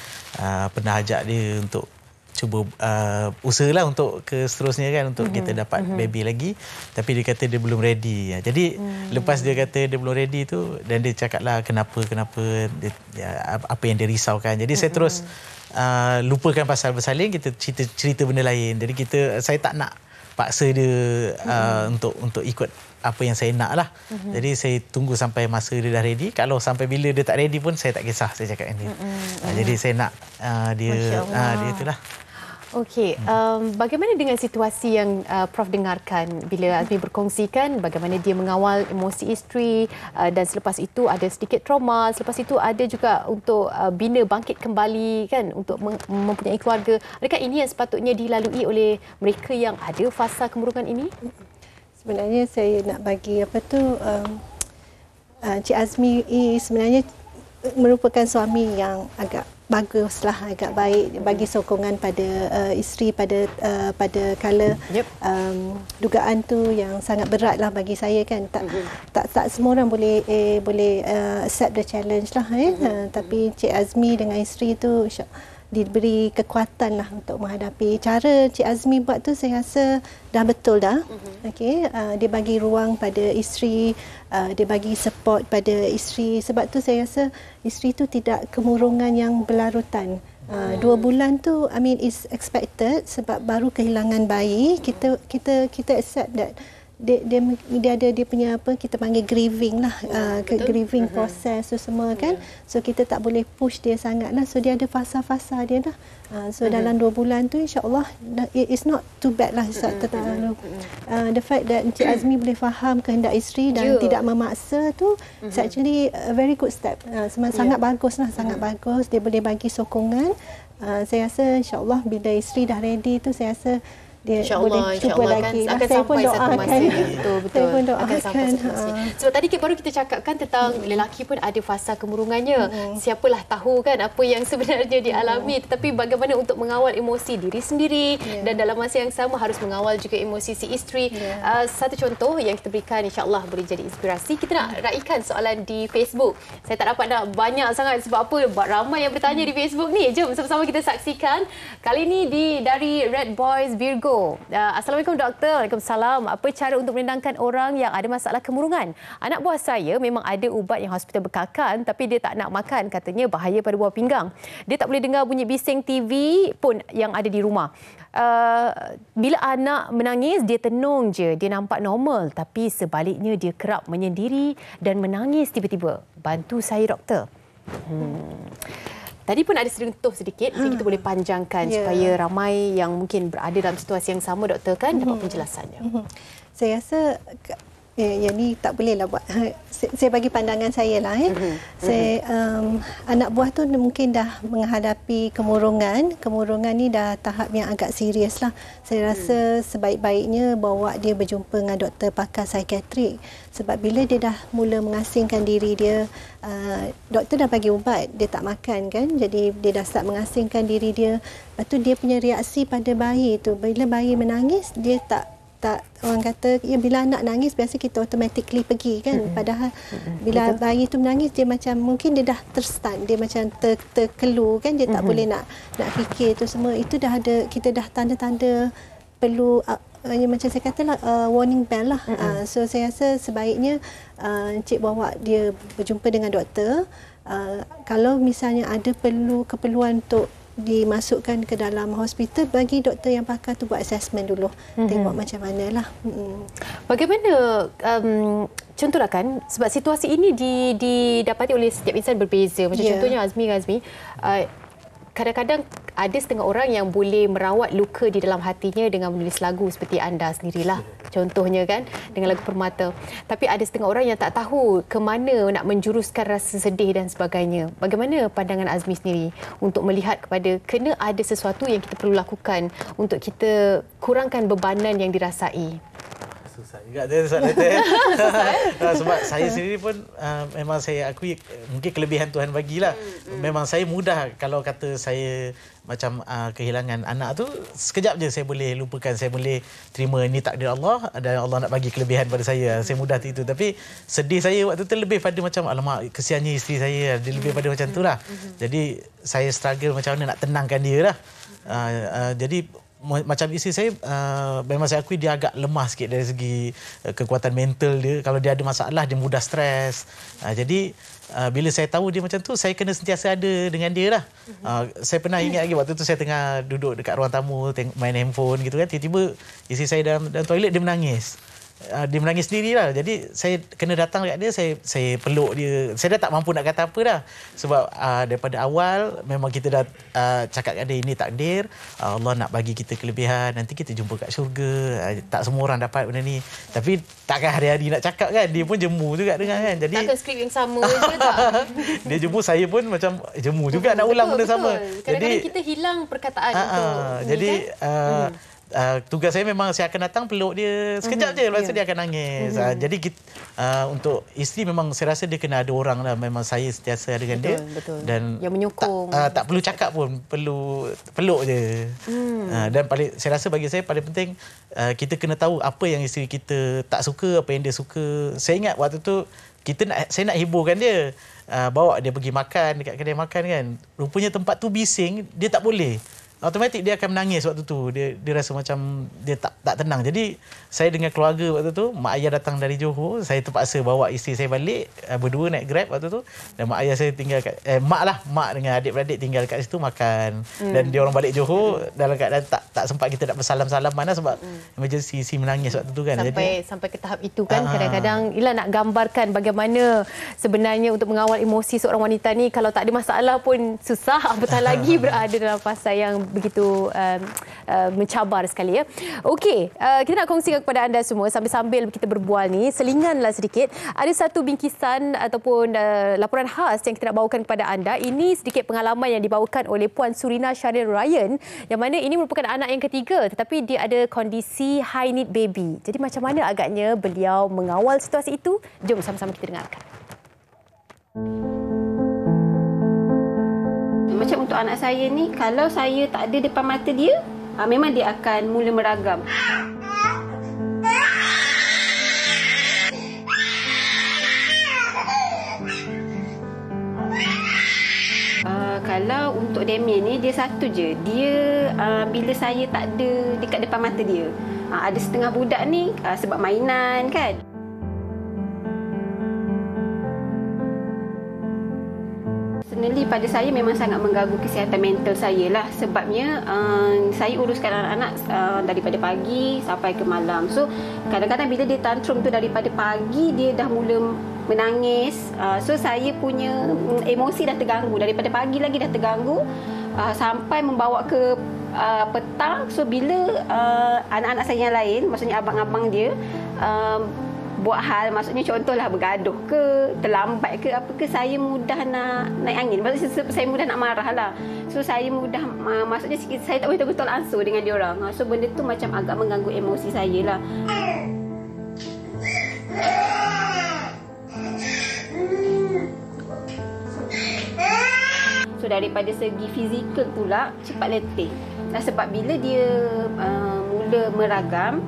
Pernah ajak dia untuk cuba usahalah untuk ke seterusnya kan, untuk kita dapat baby lagi, tapi dia kata dia belum ready. Jadi lepas dia kata dia belum ready tu, dan dia cakaplah kenapa apa yang dia risaukan. Jadi saya terus lupakan pasal bersalin, kita cerita benda lain. Jadi saya tak nak paksa dia untuk ikut apa yang saya nak lah. Jadi saya tunggu sampai masa dia dah ready. Kalau sampai bila dia tak ready pun saya tak kisah, saya cakap dengan dia. Jadi saya nak dia itulah. Okey, bagaimana dengan situasi yang Prof dengarkan bila Azmi berkongsikan bagaimana dia mengawal emosi isteri, dan selepas itu ada sedikit trauma, selepas itu ada juga untuk bina bangkit kembali kan, untuk mempunyai keluarga. Adakah ini yang sepatutnya dilalui oleh mereka yang ada fasa kemurungan ini? Sebenarnya saya nak bagi Cik Azmi sebenarnya merupakan suami yang agak baguslah, agak baik, bagi sokongan pada isteri pada kala dugaan tu yang sangat berat lah bagi saya kan. Tak semua orang boleh accept the challenge lah tapi Cik Azmi dengan isteri tu diberi kekuatan lah untuk menghadapi. Cara Cik Azmi buat tu saya rasa dah betul dah. Okey, dia bagi ruang pada isteri, dia bagi support pada isteri. Sebab tu saya rasa isteri tu tidak kemurungan yang berlarutan. 2 bulan tu is expected sebab baru kehilangan bayi. Kita accept that dia ada dia punya kita panggil grieving lah, grieving proses tu semua kan. So kita tak boleh push dia sangat lah. So dia ada fasa-fasa dia lah. So dalam 2 bulan tu insya-Allah it's not too bad lah. The fact that Encik Azmi boleh faham kehendak isteri dan tidak memaksa tu it's actually a very good step. Sangat bagus lah, sangat bagus. Dia boleh bagi sokongan. Saya rasa insya-Allah bila isteri dah ready tu saya rasa dia boleh cuba lagi. Akan sampai satu masa. Betul. Akan sampai satu masa. Sebab tadi baru kita cakapkan tentang lelaki pun ada fasa kemurungannya. Siapalah tahu kan apa yang sebenarnya dialami. Tetapi bagaimana untuk mengawal emosi diri sendiri dan dalam masa yang sama harus mengawal juga emosi si isteri. Satu contoh yang kita berikan insya-Allah boleh jadi inspirasi. Kita nak raikan soalan di Facebook. Saya tak dapat nak banyak sangat sebab apa? Ramai yang bertanya di Facebook ni. Jom sama-sama kita saksikan. Kali ini dari Red Boys Virgo. Assalamualaikum doktor. Waalaikumsalam. Apa cara untuk menenangkan orang yang ada masalah kemurungan? Anak buah saya memang ada ubat yang hospital bekalkan tapi dia tak nak makan, katanya bahaya pada buah pinggang. Dia tak boleh dengar bunyi bising TV pun yang ada di rumah. Bila anak menangis dia tenung je, dia nampak normal, tapi sebaliknya dia kerap menyendiri dan menangis tiba-tiba. Bantu saya doktor. Tadi pun ada sentuh sedikit, mungkin kita boleh panjangkan supaya ramai yang mungkin berada dalam situasi yang sama doktor kan dapat penjelasannya. Saya rasa yang ni tak bolehlah buat. Saya bagi pandangan saya lah. Saya anak buah tu mungkin dah menghadapi kemurungan. Kemurungan ni dah tahap yang agak serius lah. Saya rasa sebaik-baiknya bawa dia berjumpa dengan doktor pakar psikiatrik. Sebab bila dia dah mula mengasingkan diri dia, doktor dah bagi ubat, dia tak makan kan. Jadi dia dah start mengasingkan diri dia. Lepas tu dia punya reaksi pada bayi tu, bila bayi menangis, dia tak orang kata bila anak nangis biasa kita automatically pergi kan. Padahal bila bayi tu menangis dia macam mungkin dia dah terstun, dia macam terkelu kan, dia tak boleh nak fikir tu semua. Itu dah ada, kita dah tanda-tanda perlu macam saya katalah warning bell lah. So saya rasa sebaiknya Encik bawa dia berjumpa dengan doktor. Kalau misalnya ada keperluan untuk dimasukkan ke dalam hospital, bagi doktor yang pakar tu buat assessment dulu, tengok macam mana lah. Bagaimana contohlah kan, sebab situasi ini didapati oleh setiap insan berbeza. Macam contohnya Azmi, kadang-kadang ada setengah orang yang boleh merawat luka di dalam hatinya dengan menulis lagu seperti anda sendirilah. Contohnya kan, dengan lagu Permata. Tapi ada setengah orang yang tak tahu ke mana nak menjuruskan rasa sedih dan sebagainya. Bagaimana pandangan Azmi sendiri untuk melihat kepada kena ada sesuatu yang kita perlu lakukan untuk kita kurangkan bebanan yang dirasai? Susah juga dia soalan itu. Sebab saya sendiri pun memang saya akui mungkin kelebihan Tuhan bagilah. Memang saya mudah kalau kata saya macam kehilangan anak tu, sekejap je saya boleh lupakan, saya boleh terima ini takdir Allah dan Allah nak bagi kelebihan pada saya. Saya mudah itu. Tapi sedih saya waktu tu lebih pada macam alamak kesiannya isteri saya, dia lebih pada macam itulah. Jadi saya struggle macam mana nak tenangkan dia lah. Jadi macam isteri saya, memang saya akui dia agak lemah sikit dari segi kekuatan mental dia. Kalau dia ada masalah, dia mudah stres. Jadi bila saya tahu dia macam tu, saya kena sentiasa ada dengan dia lah. Saya pernah ingat lagi waktu tu saya tengah duduk dekat ruang tamu, main handphone gitu kan. Tiba-tiba isteri saya dalam toilet, dia menangis. Dia menangis sendiri lah. Jadi saya kena datang dekat dia, saya peluk dia. Saya dah tak mampu nak kata apa dah. Sebab daripada awal memang kita dah cakap kat dia, ini takdir. Allah nak bagi kita kelebihan. Nanti kita jumpa kat syurga. Tak semua orang dapat benda ni. Tapi takkan hari-hari nak cakap kan. Dia pun jemu juga dengar kan. Jadi takkan skrip yang sama je tak? Dia jemu, saya pun macam jemu juga nak ulang benda sama. Kadang-kadang kita hilang perkataan itu. Jadi tugas saya memang saya akan datang peluk dia sekejap je, lepas tu dia akan nangis. Jadi kita, untuk isteri memang saya rasa dia kena ada orang lah. Memang saya sentiasa ada dengan dia. Dan yang menyokong. Tak perlu cakap pun, perlu peluk je. Dan saya rasa bagi saya paling penting kita kena tahu apa yang isteri kita tak suka, apa yang dia suka. Saya ingat waktu tu saya nak hiburkan dia. Bawa dia pergi makan dekat kedai makan kan. Rupanya tempat tu bising, dia tak boleh. Automatik dia akan menangis waktu tu. Dia rasa macam dia tak tenang. Jadi saya dengan keluarga waktu tu, mak ayah datang dari Johor, saya terpaksa bawa isteri saya balik, berdua naik Grab waktu tu. Dan mak ayah saya tinggal mak dengan adik-beradik tinggal kat situ makan. Dan dia orang balik Johor dalam keadaan tak sempat kita nak bersalam-salaman lah, sebab emergency isi menangis waktu tu kan. Sampai ke tahap itu kan. Kadang-kadang Ila nak gambarkan bagaimana sebenarnya untuk mengawal emosi seorang wanita ni, kalau tak ada masalah pun susah, apatah lagi berada dalam fasa yang begitu mencabar sekali ya. Okey, kita nak kongsikan kepada anda semua sambil-sambil kita berbual ni, selinganlah sedikit. Ada satu bingkisan ataupun laporan khas yang kita nak bawakan kepada anda. Ini sedikit pengalaman yang dibawakan oleh Puan Surina Syaril Ryan, yang mana ini merupakan anak yang ketiga tetapi dia ada kondisi high need baby. Jadi macam mana agaknya beliau mengawal situasi itu? Jom sama-sama kita dengarkan. Macam untuk anak saya ni, kalau saya tak ada depan mata dia, memang dia akan mula meragam. Kalau untuk Damien ni, dia satu je. Dia bila saya tak ada dekat depan mata dia. Ada setengah budak ni sebab mainan kan. Personally pada saya memang sangat mengganggu kesihatan mental saya lah. Sebabnya saya uruskan anak-anak daripada pagi sampai ke malam. So kadang-kadang bila dia tantrum tu daripada pagi, dia dah mula menangis. So saya punya emosi dah terganggu. Daripada pagi lagi dah terganggu sampai membawa ke petang. So bila anak-anak saya yang lain, maksudnya abang-abang dia, buat hal, maksudnya contohlah bergaduh ke, terlambat ke apa ke, saya mudah nak naik angin. Maksudnya saya mudah nak marah lah. So saya mudah, maksudnya saya tak boleh betul-betul ansur dengan diorang. So benda tu macam agak mengganggu emosi saya lah. So daripada segi fizikal pula, cepat letih. Sebab bila dia mula meragam,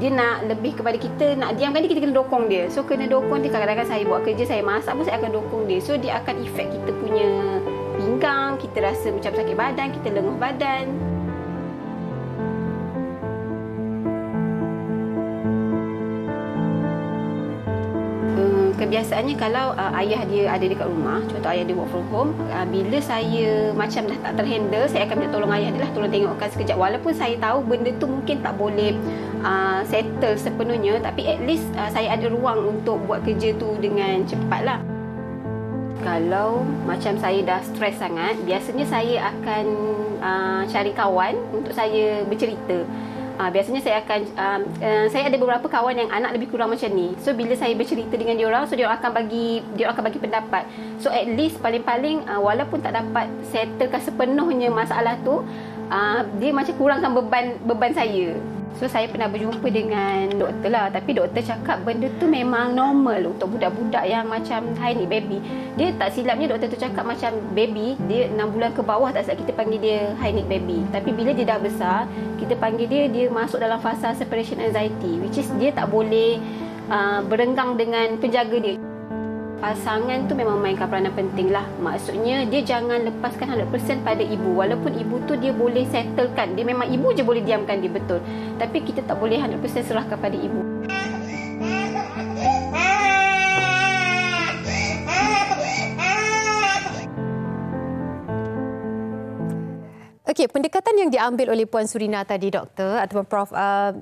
dia nak lebih kepada kita, nak diamkan dia, kita kena dokong dia. So kena dokong dia. Kadang-kadang saya buat kerja, saya masak pun saya akan dokong dia. So dia akan efek kita punya pinggang, kita rasa macam sakit badan, kita lenguh badan. Kebiasaannya kalau ayah dia ada dekat rumah, contoh ayah dia work from home, bila saya macam dah tak terhandle, saya akan minta tolong ayah dia lah, tolong tengokkan sekejap. Walaupun saya tahu benda tu mungkin tak boleh settle sepenuhnya, tapi at least saya ada ruang untuk buat kerja tu dengan cepat lah. Kalau macam saya dah stres sangat, biasanya saya akan cari kawan untuk saya bercerita. Biasanya saya akan saya ada beberapa kawan yang anak lebih kurang macam ni. So bila saya bercerita dengan diorang, so diorang akan bagi pendapat. So at least paling-paling walaupun tak dapat settlekan sepenuhnya masalah tu, dia macam kurangkan beban saya. So saya pernah berjumpa dengan doktor lah, tapi doktor cakap benda tu memang normal untuk budak-budak yang macam high need baby. Dia tak silapnya doktor tu cakap macam baby, dia 6 bulan ke bawah tak silap kita panggil dia high need baby. Tapi bila dia dah besar, kita panggil dia masuk dalam fasa separation anxiety, which is dia tak boleh berenggang dengan penjaga dia. pasangan tu memang mainkan peranan penting lah. Maksudnya dia jangan lepaskan 100% pada ibu. Walaupun ibu tu dia boleh settlekan, dia memang ibu je boleh diamkan dia, betul. Tapi kita tak boleh 100% serahkan pada ibu. Okey, pendekatan yang diambil oleh Puan Surina tadi, Doktor ataupun Prof,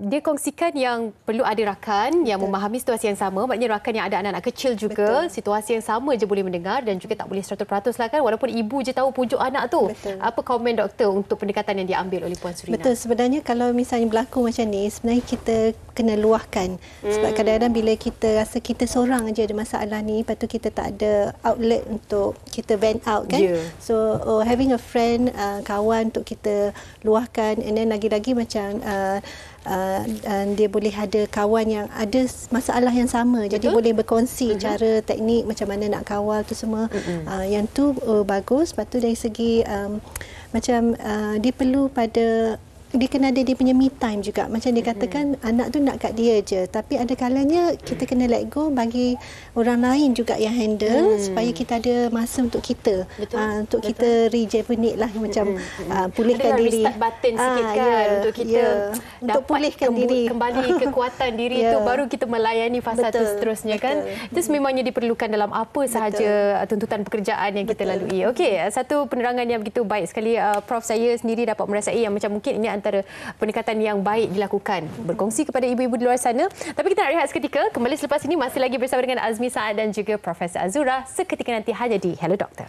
dia kongsikan yang perlu ada rakan yang memahami situasi yang sama. Maknanya rakan yang ada anak-anak kecil juga, situasi yang sama je boleh mendengar dan juga tak boleh 100% lah kan, walaupun ibu je tahu pujuk anak tu. Apa komen Doktor untuk pendekatan yang diambil oleh Puan Surina? Betul, sebenarnya kalau misalnya berlaku macam ni, sebenarnya kita kena luahkan. Sebab kadang-kadang bila kita rasa kita seorang aja ada masalah ni, lepas tu kita tak ada outlet untuk kita vent out kan. So having a friend, kawan untuk kita luahkan, and then lagi-lagi macam dia boleh ada kawan yang ada masalah yang sama. Jadi boleh berkongsi cara teknik macam mana nak kawal tu semua. Yang tu bagus. Lepas tu dari segi macam dia perlu dia kena ada dia punya me time juga. Macam dia katakan anak tu nak kat dia je, tapi ada kalanya kita kena let go, bagi orang lain juga yang handle supaya kita ada masa untuk kita. Untuk kita rejuvenate lah, macam pulihkan diri. Restart button sikit kan, untuk kita untuk pulihkan diri, kembali kekuatan diri tu, baru kita melayani fasa tu seterusnya kan. Itu sememangnya diperlukan dalam apa sahaja tuntutan pekerjaan yang kita lalui. Okey, satu penerangan yang begitu baik sekali, Prof. Saya sendiri dapat merasai yang macam mungkin ini antara pendekatan yang baik dilakukan, berkongsi kepada ibu-ibu di luar sana. Tapi kita nak rehat seketika. Kembali selepas ini masih lagi bersama dengan Azmi Saad dan juga Profesor Azura seketika nanti hanya di Hello Doktor.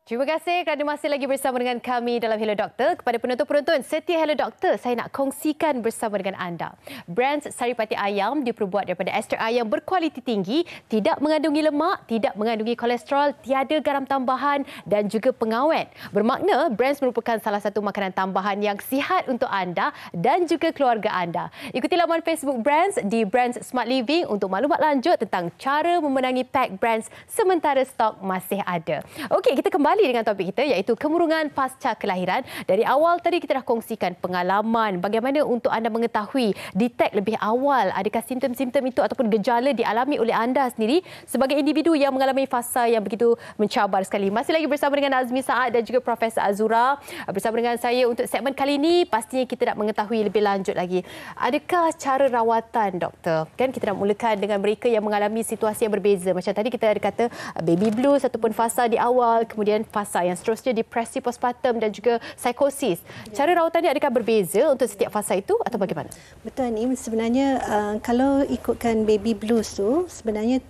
Terima kasih kerana masih lagi bersama dengan kami dalam Hello Doktor. Kepada penonton-penonton setia Hello Doktor, saya nak kongsikan bersama dengan anda. Brands Saripati Ayam diperbuat daripada ester ayam berkualiti tinggi, tidak mengandungi lemak, tidak mengandungi kolesterol, tiada garam tambahan dan juga pengawet. Bermakna Brands merupakan salah satu makanan tambahan yang sihat untuk anda dan juga keluarga anda. Ikuti laman Facebook Brands di Brands Smart Living untuk maklumat lanjut tentang cara memenangi pack Brands sementara stok masih ada. Okey, kita kembali dengan topik kita iaitu kemurungan pasca kelahiran. Dari awal tadi kita dah kongsikan pengalaman bagaimana untuk anda mengetahui, detect lebih awal adakah simptom-simptom itu ataupun gejala dialami oleh anda sendiri sebagai individu yang mengalami fasa yang begitu mencabar sekali. Masih lagi bersama dengan Azmi Saad dan juga Profesor Azura bersama dengan saya untuk segmen kali ini. Pastinya kita nak mengetahui lebih lanjut lagi, adakah cara rawatan, Doktor? Kan kita nak mulakan dengan mereka yang mengalami situasi yang berbeza. Macam tadi kita ada kata baby blues ataupun fasa di awal, kemudian fasa yang seterusnya depresi postpartum dan juga psikosis. Cara rawatannya adakah berbeza untuk setiap fasa itu atau bagaimana? Betul ni, sebenarnya kalau ikutkan baby blues tu sebenarnya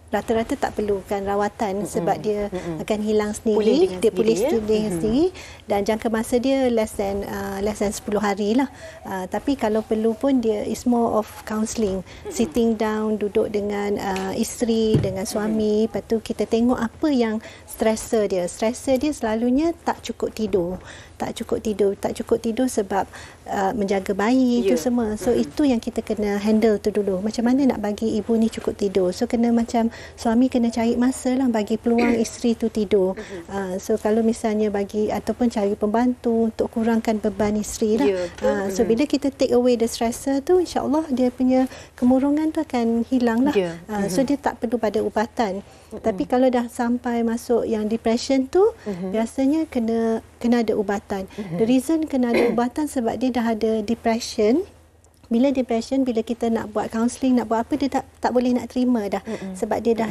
rata-rata tak perlukan rawatan sebab dia akan hilang sendiri, dia pulih sendiri dan jangka masa dia less than 10 hari lah. Tapi kalau perlu pun dia is more of counselling, sitting down, duduk dengan isteri, dengan suami, lepas tu kita tengok apa yang stressor dia. Stressor dia selalunya tak cukup tidur sebab menjaga bayi itu semua. So itu yang kita kena handle tu dulu. Macam mana nak bagi ibu ni cukup tidur. So kena macam suami kena cari masa lah bagi peluang isteri tu tidur. So kalau misalnya bagi ataupun cari pembantu untuk kurangkan beban isteri lah. So bila kita take away the stressor tu, insyaAllah dia punya kemurungan tu akan hilang lah. So dia tak perlu pada ubatan. Tapi kalau dah sampai masuk yang depression tu, biasanya kena ada ubatan. The reason kena ada ubatan sebab dia dah ada depression. Bila depression, bila kita nak buat counselling, nak buat apa, dia tak boleh nak terima dah. Sebab dia dah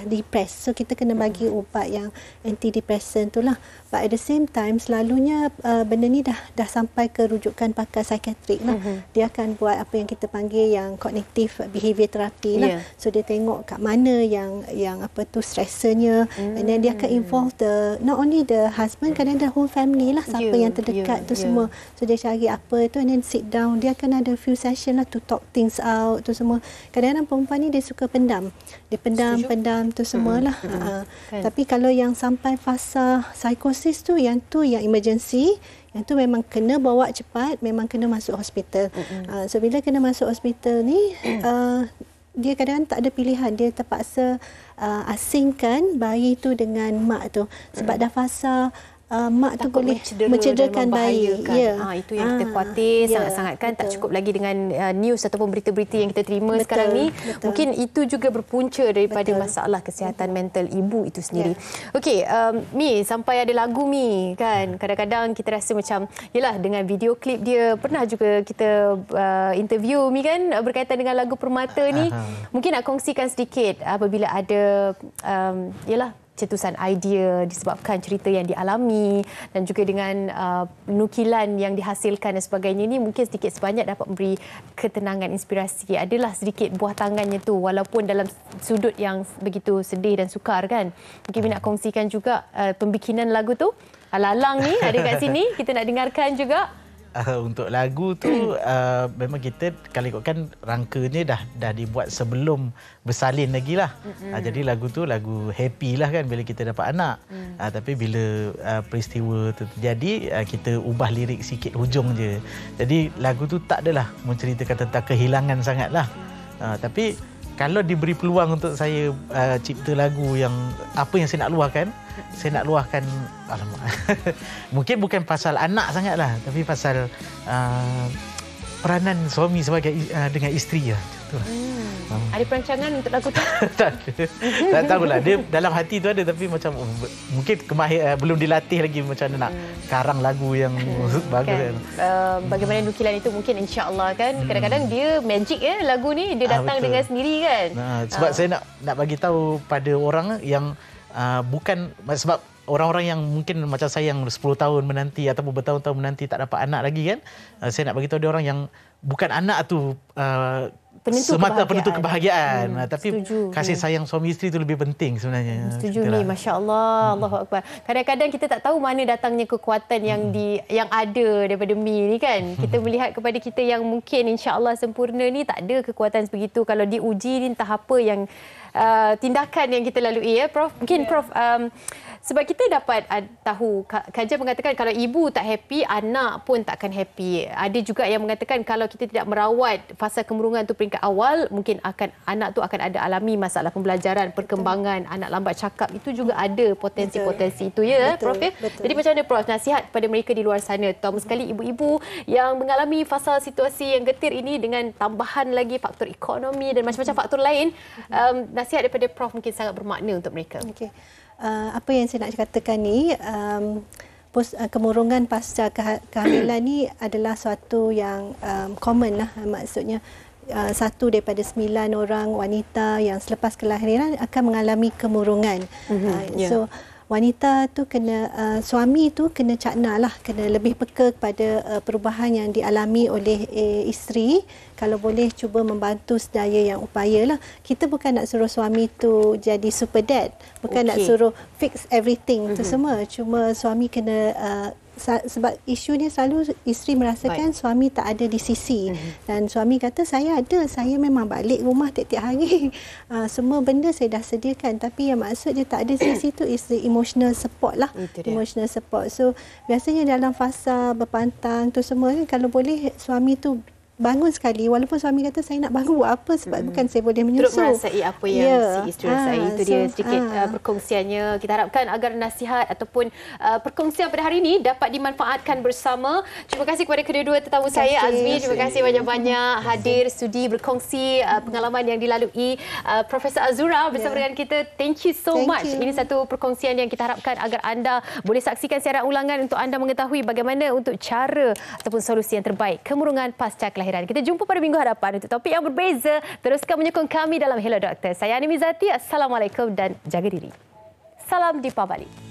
depressed. So kita kena bagi ubat yang antidepressant tu lah. But at the same time, selalunya benda ni dah sampai ke rujukan pakar psikiatrik lah. Dia akan buat apa yang kita panggil yang cognitive behavior therapy lah. So dia tengok kat mana yang apa tu stressornya, and then dia akan involve not only the husband, kadang the whole family lah, siapa yang terdekat tu semua. So dia cari apa tu and then sit down. Dia akan ada few session lah to talk things out tu semua. Kadang-kadang perempuan ni dia suka pendam. Dia pendam tu semualah. Tapi kalau yang sampai fasa psikosis tu yang emergency, yang tu memang kena bawa cepat, memang kena masuk hospital. So bila kena masuk hospital ni, dia kadang-kadang tak ada pilihan. Dia terpaksa asingkan bayi tu dengan mak tu sebab dah fasa mak tu boleh mencederakan bayi. Itu yang kita khawatir sangat-sangat kan. Tak cukup lagi dengan news ataupun berita-berita yang kita terima sekarang ni. Mungkin itu juga berpunca daripada masalah kesihatan mental ibu itu sendiri. Okey, Mi, sampai ada lagu Mi kan. Kadang-kadang kita rasa macam yalah, dengan video klip dia, pernah juga kita interview Mi kan berkaitan dengan lagu Permata ni. Mungkin nak kongsikan sedikit apabila ada yalah cetusan idea disebabkan cerita yang dialami dan juga dengan nukilan yang dihasilkan dan sebagainya ni, mungkin sedikit sebanyak dapat memberi ketenangan, inspirasi. Adalah sedikit buah tangannya tu walaupun dalam sudut yang begitu sedih dan sukar kan. Mungkin nak kongsikan juga pembikinan lagu tu. Lalang ni ada kat sini, kita nak dengarkan juga. Untuk lagu tu memang kita kalau ikutkan rangkanya dah dibuat sebelum bersalin lagi lah. Jadi lagu tu lagu happy lah kan bila kita dapat anak. Tapi bila peristiwa tu terjadi, kita ubah lirik sikit hujung je. Jadi lagu tu tak adalah menceritakan tentang kehilangan sangat lah. Tapi kalau diberi peluang untuk saya cipta lagu yang apa yang saya nak luahkan, alamak. Mungkin bukan pasal anak sangatlah, tapi pasal peranan suami sebagai dengan isteri lah. Ada perancangan untuk lagu tu? Tak tahulah. Dia dalam hati tu ada, tapi macam mungkin belum dilatih lagi macam mana nak karang lagu yang bagus kan. Bagaimana nukilan itu mungkin insya-Allah kan. Kadang-kadang dia magic lagu ni dia datang dengan sendiri kan. Sebab saya nak bagi tahu pada orang yang bukan sebab orang-orang yang mungkin macam saya yang 10 tahun menanti ataupun bertahun-tahun menanti tak dapat anak lagi kan. Saya nak bagi tahu dia orang yang bukan anak tu semata penentu kebahagiaan. Tapi kasih sayang suami isteri itu lebih penting sebenarnya. Setuju ni, masya-Allah. Allahu akbar. Kadang-kadang kita tak tahu mana datangnya kekuatan yang ada daripada Mi ni kan. Kita melihat kepada kita yang mungkin insya-Allah sempurna ni tak ada kekuatan sebegitu. Kalau diuji ni entah apa yang tindakan yang kita lalui Prof. Mungkin Prof sebab kita dapat tahu kajian mengatakan kalau ibu tak happy, anak pun takkan happy. Ada juga yang mengatakan kalau kita tidak merawat fasa kemurungan tu peringkat awal, mungkin anak tu akan ada alami masalah pembelajaran, perkembangan, anak lambat cakap. Itu juga ada potensi-potensi itu Prof ya. Jadi macam mana Prof nasihat kepada mereka di luar sana, terutama sekali ibu-ibu yang mengalami fasa situasi yang getir ini dengan tambahan lagi faktor ekonomi dan macam-macam faktor lain. Nasihat daripada Prof mungkin sangat bermakna untuk mereka. Okey. Apa yang saya nak katakan ni, kemurungan pasca kehamilan ni adalah suatu yang common lah. Maksudnya 1 daripada 9 orang wanita yang selepas kelahiran akan mengalami kemurungan. So wanita tu suami tu kena cakna lah, kena lebih peka kepada perubahan yang dialami oleh isteri. Kalau boleh cuba membantu sedaya yang upaya lah. Kita bukan nak suruh suami tu jadi super dad, bukan nak suruh fix everything tu semua. Cuma suami kena sebab isu ni selalu isteri merasakan suami tak ada di sisi. Dan suami kata saya ada, saya memang balik rumah tiap-tiap hari. Semua benda saya dah sediakan, tapi yang maksud dia tak ada di sisi tu is the emotional support lah. Emotional support. So biasanya dalam fasa berpantang tu semua kan, kalau boleh suami tu bangun sekali, walaupun suami kata saya nak bangun buat apa, sebab bukan saya boleh menyusu. Terus merasai apa yang si isteri rasai. Itu dia sedikit perkongsiannya. Kita harapkan agar nasihat ataupun perkongsian pada hari ini dapat dimanfaatkan bersama. Terima kasih kepada kedua-dua tetamu saya, Azmi. Terima kasih banyak-banyak hadir sudi berkongsi pengalaman yang dilalui. Profesor Azura bersama dengan kita. Thank you so much. Ini satu perkongsian yang kita harapkan agar anda boleh saksikan siaran ulangan untuk anda mengetahui bagaimana untuk cara ataupun solusi yang terbaik kemurungan pasca kelahiran. Kita jumpa pada minggu hadapan untuk topik yang berbeza. Teruskan menyokong kami dalam Hello Doktor. Saya Ani Mizati. Assalamualaikum dan jaga diri. Salam Deepavali.